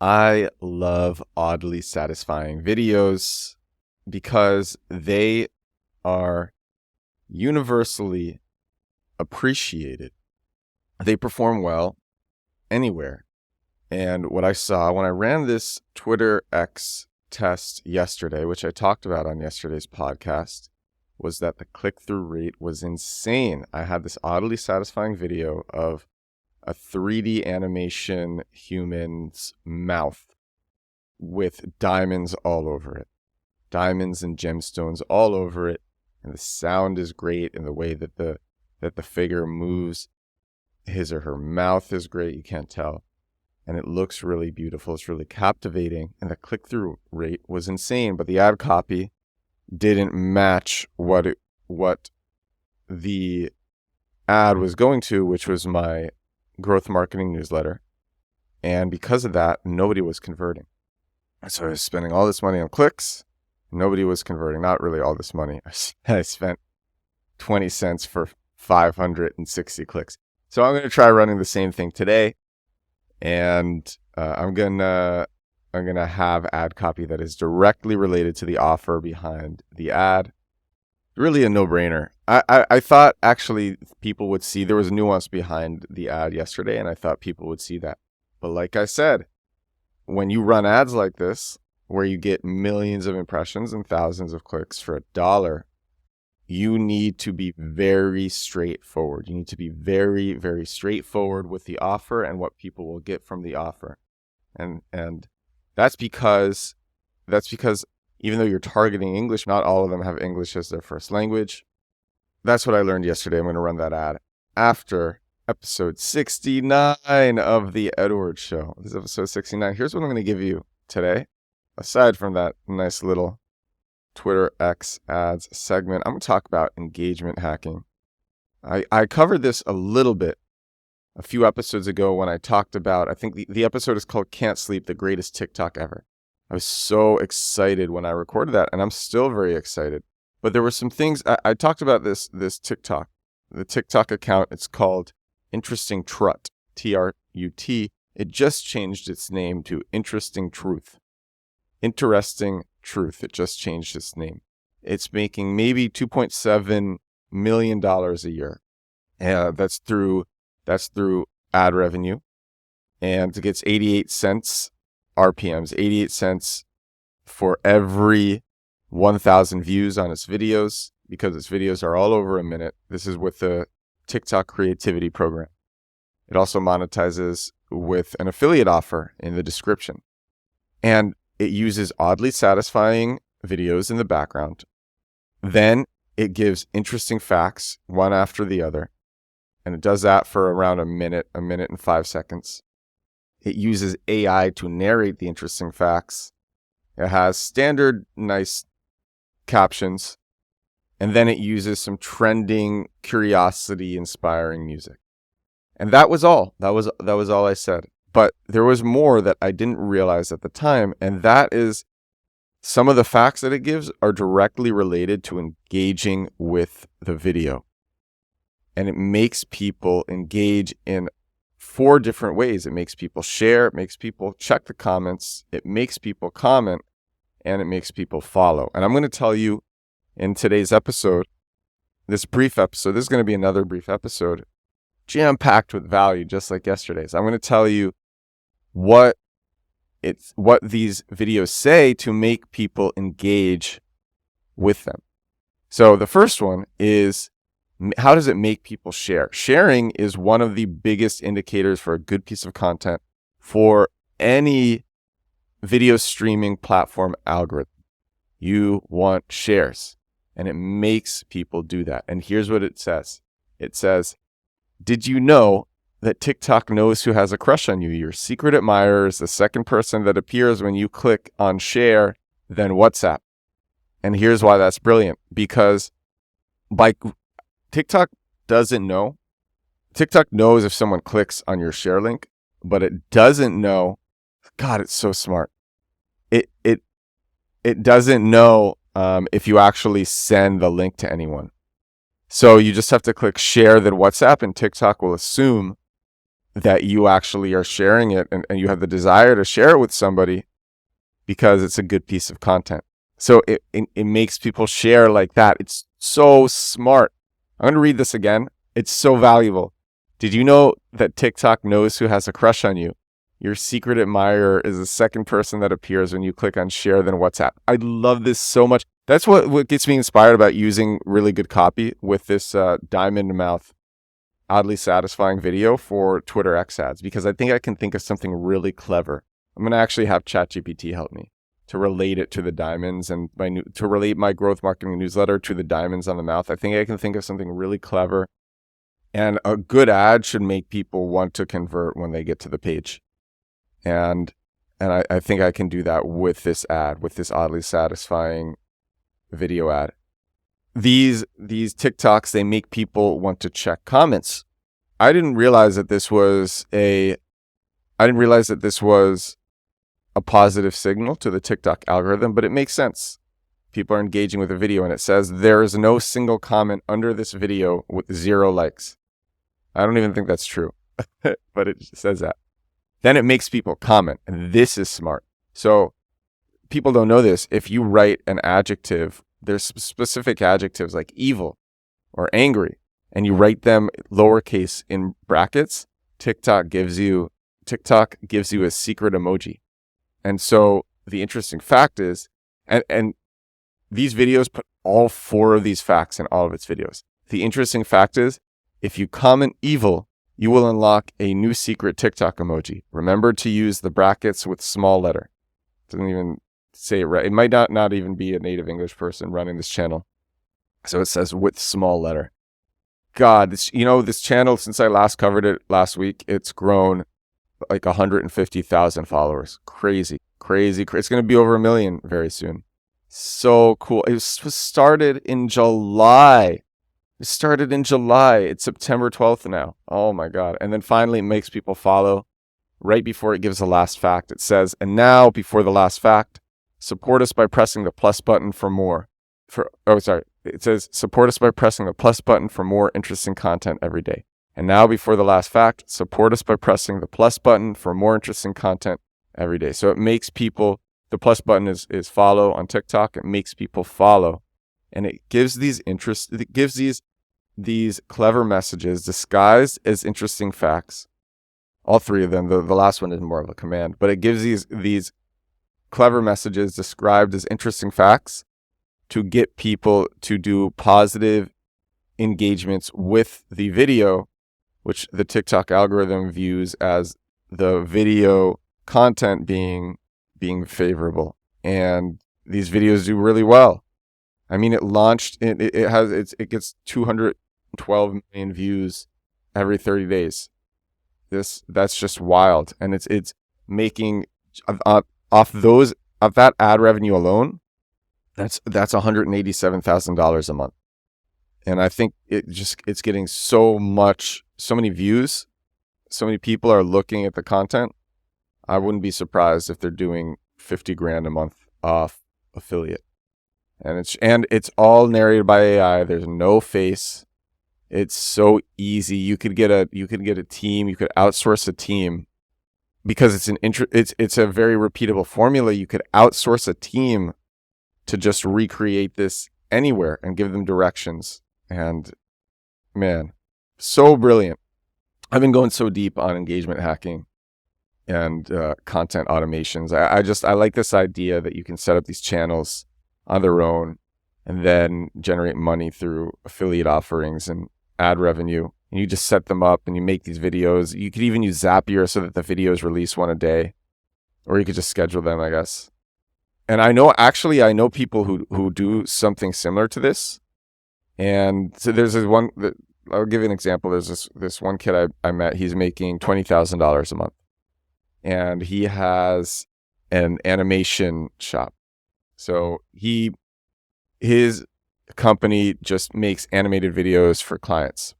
I love oddly satisfying videos because they are universally appreciated. They perform well anywhere. And what I saw when I ran this Twitter X test yesterday, which I talked about on yesterday's podcast, was that the click-through rate was insane. I had this oddly satisfying video of a 3D animation human's mouth with diamonds all over it. Diamonds and gemstones all over it. And the sound is great, and the way that the figure moves his or her mouth is great. You can't tell. And it looks really beautiful. It's really captivating. And the click-through rate was insane, but the ad copy didn't match what the ad was going to, which was my growth marketing newsletter. And because of that, nobody was converting. So I was spending all this money on clicks. Nobody was converting. Not really all this money. I spent 20 cents for 560 clicks. So I'm going to try running the same thing today. And I'm gonna have ad copy that is directly related to the offer behind the ad. Really a no-brainer. I thought actually people would see there was nuance behind the ad yesterday, and I thought people would see that. But like I said, when you run ads like this, where you get millions of impressions and thousands of clicks for $1, you need to be very straightforward. You need to be very, very straightforward with the offer and what people will get from the offer. And that's because even though you're targeting English, not all of them have English as their first language. That's what I learned yesterday. I'm going to run that ad after episode 69 of The Edward Show. This is episode 69. Here's what I'm going to give you today. Aside from that nice little Twitter X ads segment, I'm going to talk about engagement hacking. I covered this a little bit a few episodes ago when I talked about, I think the episode is called Can't Sleep, the Greatest TikTok Ever. I was so excited when I recorded that, and I'm still very excited. But there were some things, I talked about this TikTok, the TikTok account. It's called Interesting Trut, T-R-U-T. It just changed its name to Interesting Truth. Interesting Truth. It just changed its name. It's making maybe $2.7 million a year. That's through ad revenue. And it gets 88 cents RPMs, 88 cents for every 1,000 views on its videos, because its videos are all over a minute. This is with the TikTok creativity program. It also monetizes with an affiliate offer in the description. And it uses oddly satisfying videos in the background. Then it gives interesting facts, one after the other. And it does that for around a minute and 5 seconds. It uses AI to narrate the interesting facts. It has standard nice captions. And then it uses some trending, curiosity-inspiring music. And that was all. That was all I said. But there was more that I didn't realize at the time, and that is some of the facts that it gives are directly related to engaging with the video. And it makes people engage in 4 different ways. It makes people share, it makes people check the comments, it makes people comment, and it makes people follow. And I'm going to tell you in today's episode, this brief episode, this is going to be another brief episode, jam-packed with value, just like yesterday's. I'm going to tell you what these videos say to make people engage with them. So the first one is, how does it make people share? Sharing is one of the biggest indicators for a good piece of content for any video streaming platform algorithm. You want shares, and it makes people do that. And here's what it says. It says, did you know that TikTok knows who has a crush on you? Your secret admirer is the second person that appears when you click on share, then WhatsApp. And here's why that's brilliant. Because TikTok doesn't know. TikTok knows if someone clicks on your share link, but it doesn't know. God, it's so smart. It doesn't know if you actually send the link to anyone. So you just have to click share, then WhatsApp, and TikTok will assume that you actually are sharing it and you have the desire to share it with somebody because it's a good piece of content. So it makes people share like that. It's so smart. I'm going to read this again. It's so valuable. Did you know that TikTok knows who has a crush on you? Your secret admirer is the second person that appears when you click on share than WhatsApp. I love this so much. That's what gets me inspired about using really good copy with this diamond mouth, oddly satisfying video for Twitter X ads, because I think I can think of something really clever. I'm going to actually have ChatGPT help me to relate it to the diamonds and to relate my growth marketing newsletter to the diamonds on the mouth. I think I can think of something really clever, and a good ad should make people want to convert when they get to the page. And I think I can do that with this ad, with this oddly satisfying video ad. These TikToks, they make people want to check comments. I didn't realize that this was a positive signal to the TikTok algorithm, but it makes sense. People are engaging with the video, and it says there is no single comment under this video with 0 likes. I don't even think that's true, but it says that. Then it makes people comment, and this is smart. So people don't know this. If you write an adjective, there's specific adjectives like evil or angry, and you write them lowercase in brackets, TikTok gives you a secret emoji. And so the interesting fact is, and these videos put all 4 of these facts in all of its videos. The interesting fact is, if you comment evil, you will unlock a new secret TikTok emoji. Remember to use the brackets with small letter. Doesn't even say it right. It might not even be a native English person running this channel. So it says with small letter. God, this channel, since I last covered it last week, it's grown like 150,000 followers. Crazy. It's going to be over 1 million very soon. So cool. It was started in July. It's September 12th now. Oh my God. And then finally it makes people follow right before it gives the last fact. It says, and now before the last fact, support us by pressing the plus button for more. It says, support us by pressing the plus button for more interesting content every day. And now before the last fact, support us by pressing the plus button for more interesting content every day. So it makes people, the plus button is follow on TikTok. It makes people follow. And it gives these clever messages disguised as interesting facts. All 3 of them. The last one is more of a command, but it gives these clever messages described as interesting facts to get people to do positive engagements with the video, which the TikTok algorithm views as the video content being favorable. And these videos do really well. I mean, it launched, it gets 212 million views every 30 days. That's just wild. And it's making, off that ad revenue alone, that's $187,000 a month. And I think it's getting so many views, so many people are looking at the content. I wouldn't be surprised if they're doing $50,000 a month off affiliate. And it's all narrated by AI. There's no face. It's so easy. You could get a team. You could outsource a team because it's a very repeatable formula. You could outsource a team to just recreate this anywhere and give them directions. And man, so brilliant. I've been going so deep on engagement hacking and content automations. I like this idea that you can set up these channels on their own and then generate money through affiliate offerings and ad revenue. And you just set them up and you make these videos. You could even use Zapier so that the videos release one a day, or you could just schedule them, I guess. And I know people who do something similar to this. And so there's this one, I'll give you an example. There's this one kid I met. He's making $20,000 a month, and he has an animation shop. So his company just makes animated videos for clients,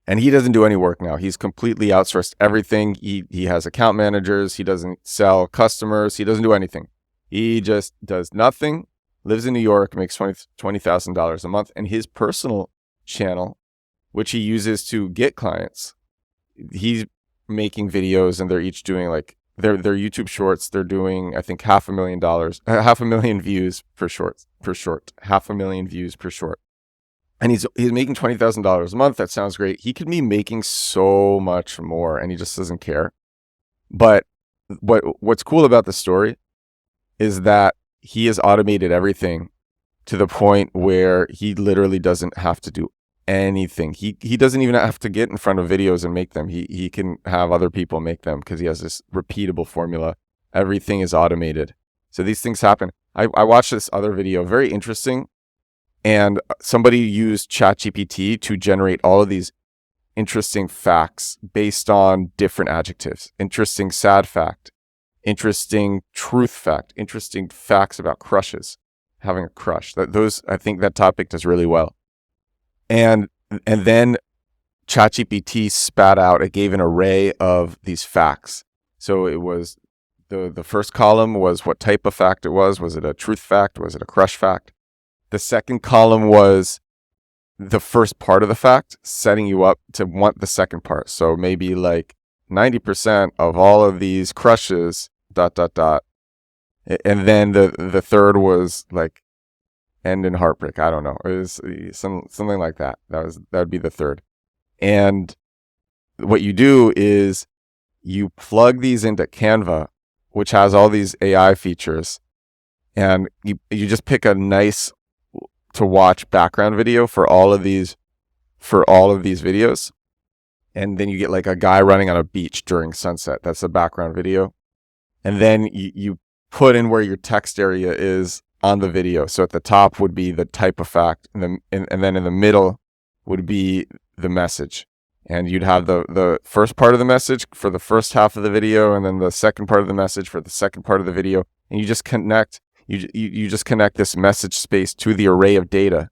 and he doesn't do any work now. He's completely outsourced everything. He has account managers. He doesn't sell customers. He doesn't do anything. He just does nothing. Lives in New York, makes $20,000 a month, and his personal channel, which he uses to get clients, he's making videos, and they're each doing like their YouTube shorts. They're doing, I think, $500,000 views per short, 500,000 views per short. And he's making $20,000 a month. That sounds great. He could be making so much more, and he just doesn't care. But what's cool about the story is that he has automated everything to the point where he literally doesn't have to do anything. He doesn't even have to get in front of videos and make them. He can have other people make them because he has this repeatable formula. Everything is automated. So these things happen. I watched this other video, very interesting, and somebody used ChatGPT to generate all of these interesting facts based on different adjectives. Interesting sad fact, interesting truth fact, interesting facts about crushes, having a crush. I think that topic does really well. And then ChatGPT spat out, it gave an array of these facts. So it was the first column was what type of fact it was. Was it a truth fact? Was it a crush fact? The second column was the first part of the fact, setting you up to want the second part. So maybe like 90% of all of these crushes, ... And then the third was like end in heartbreak. I don't know. It was something like that. That would be the third. And what you do is you plug these into Canva, which has all these AI features, and you just pick a nice to watch background video for all of these videos. And then you get like a guy running on a beach during sunset. That's the background video. And then you put in where your text area is on the video. So at the top would be the type of fact, and then in the middle would be the message. And you'd have the first part of the message for the first half of the video, and then the second part of the message for the second part of the video. And you just connect this message space to the array of data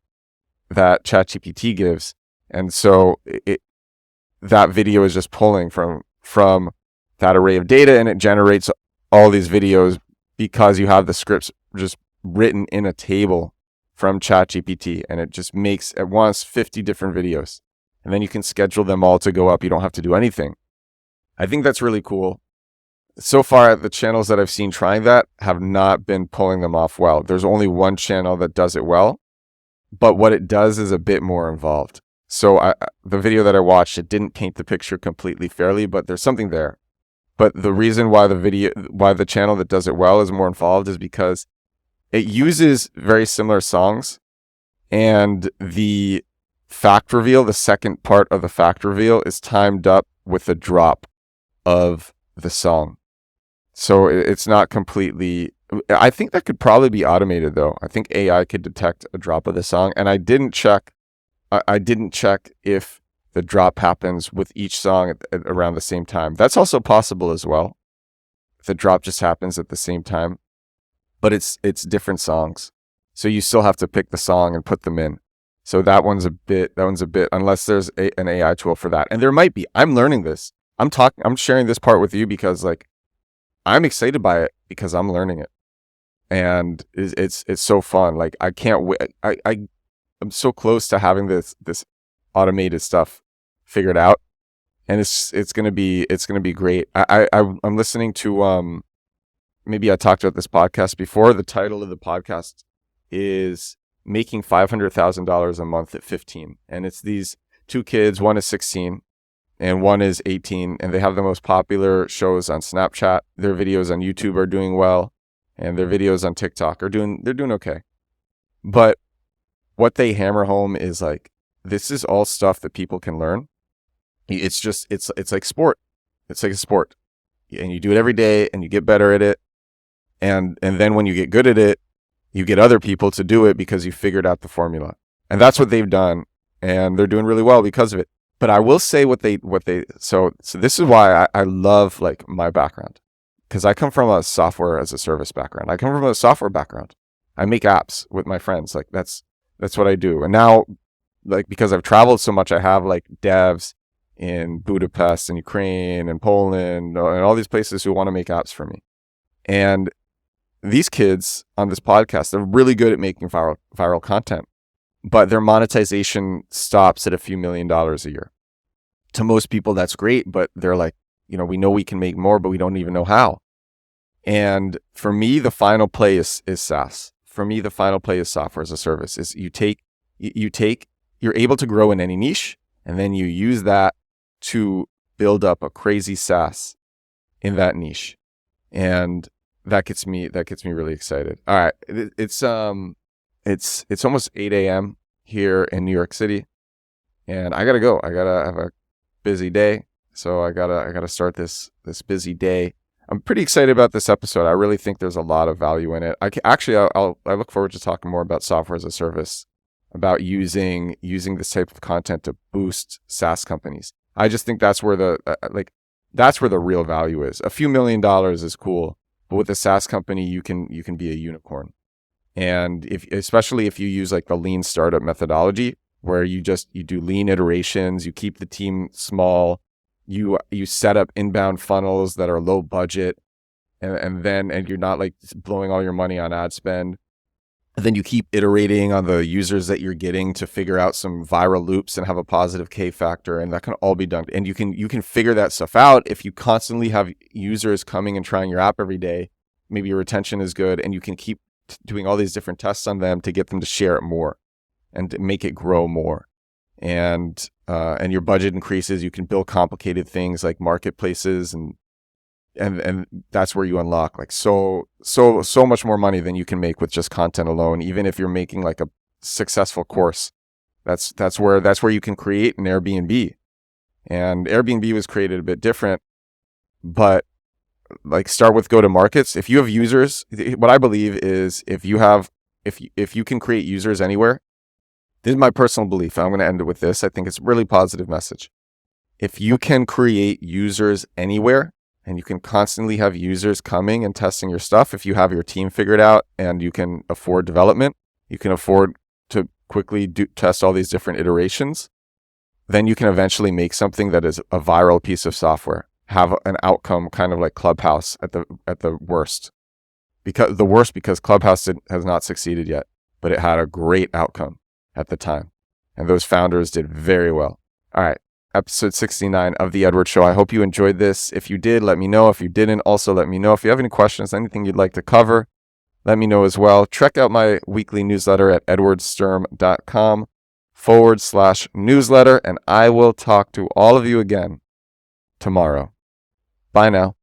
that ChatGPT gives. And so that video is just pulling from that array of data, and it generates all these videos because you have the scripts just written in a table from ChatGPT, and it just makes at once 50 different videos. And then you can schedule them all to go up. You don't have to do anything. I think that's really cool. So far, the channels that I've seen trying that have not been pulling them off well. There's only one channel that does it well, but what it does is a bit more involved. So the video that I watched, it didn't paint the picture completely fairly, but there's something there. But the reason why the channel that does it well is more involved is because it uses very similar songs, and the fact reveal, the second part of the fact reveal, is timed up with the drop of the song. So it's not completely... I think that could probably be automated, though. I think AI could detect a drop of the song, and I didn't check if the drop happens with each song at around the same time. That's also possible as well. The drop just happens at the same time, but it's different songs. So you still have to pick the song and put them in. So that one's a bit, unless there's an AI tool for that. And there might be. I'm learning this. I'm sharing this part with you because like I'm excited by it because I'm learning it. And it's so fun. Like I can't wait. I'm so close to having this automated stuff figured out, and it's gonna be great. I'm listening to maybe I talked about this podcast before. The title of the podcast is Making $500,000 a Month at 15, and it's these two kids. One is 16 and one is 18, and they have the most popular shows on Snapchat. Their videos on YouTube are doing well, and their videos on TikTok they're doing okay. But what they hammer home is like, this is all stuff that people can learn. It's like sport. It's like a sport, and you do it every day, and you get better at it. And then when you get good at it, you get other people to do it because you figured out the formula. And that's what they've done, and they're doing really well because of it. But I will say so this is why I love like my background, because I come from a software as a service background. I come from a software background. I make apps with my friends. Like that's what I do. And now, like, because I've traveled so much, I have like devs in Budapest and Ukraine and Poland and all these places who want to make apps for me. And these kids on this podcast, they're really good at making viral content, but their monetization stops at a few $1 million a year. To most people, that's great, but they're like, we know we can make more, but we don't even know how. And for me, the final play is SaaS. For me, the final play is software as a service. Is you're able to grow in any niche, and then you use that to build up a crazy SaaS in that niche. And that gets me really excited. All right. It's almost 8 a.m. here in New York City, and I gotta go. I gotta have a busy day. So I gotta start this busy day. I'm pretty excited about this episode. I really think there's a lot of value in it. I look forward to talking more about software as a service, about using this type of content to boost SaaS companies. I just think that's where that's where the real value is. A few $1 million is cool, but with a SaaS company, you can be a unicorn. And especially if you use like the lean startup methodology, where you do lean iterations, you keep the team small, you set up inbound funnels that are low budget, and you're not like blowing all your money on ad spend. And then you keep iterating on the users that you're getting to figure out some viral loops and have a positive K factor, and that can all be done. And you can figure that stuff out if you constantly have users coming and trying your app every day. Maybe your retention is good, and you can keep doing all these different tests on them to get them to share it more and to make it grow more. And your budget increases. You can build complicated things like marketplaces, and that's where you unlock like so much more money than you can make with just content alone. Even if you're making like a successful course, that's where you can create an Airbnb. And Airbnb was created a bit different, but like start with go to markets. If you have users, what I believe is if you can create users anywhere. This is my personal belief. I'm going to end it with this. I think it's a really positive message. If you can create users anywhere, and you can constantly have users coming and testing your stuff, if you have your team figured out and you can afford development, you can afford to quickly test all these different iterations, then you can eventually make something that is a viral piece of software, have an outcome kind of like Clubhouse at the worst. Because Clubhouse has not succeeded yet, but it had a great outcome at the time. And those founders did very well. All right. Episode 69 of The Edward Show. I hope you enjoyed this. If you did, let me know. If you didn't, also let me know. If you have any questions, anything you'd like to cover, let me know as well. Check out my weekly newsletter at edwardsturm.com/newsletter, and I will talk to all of you again tomorrow. Bye now.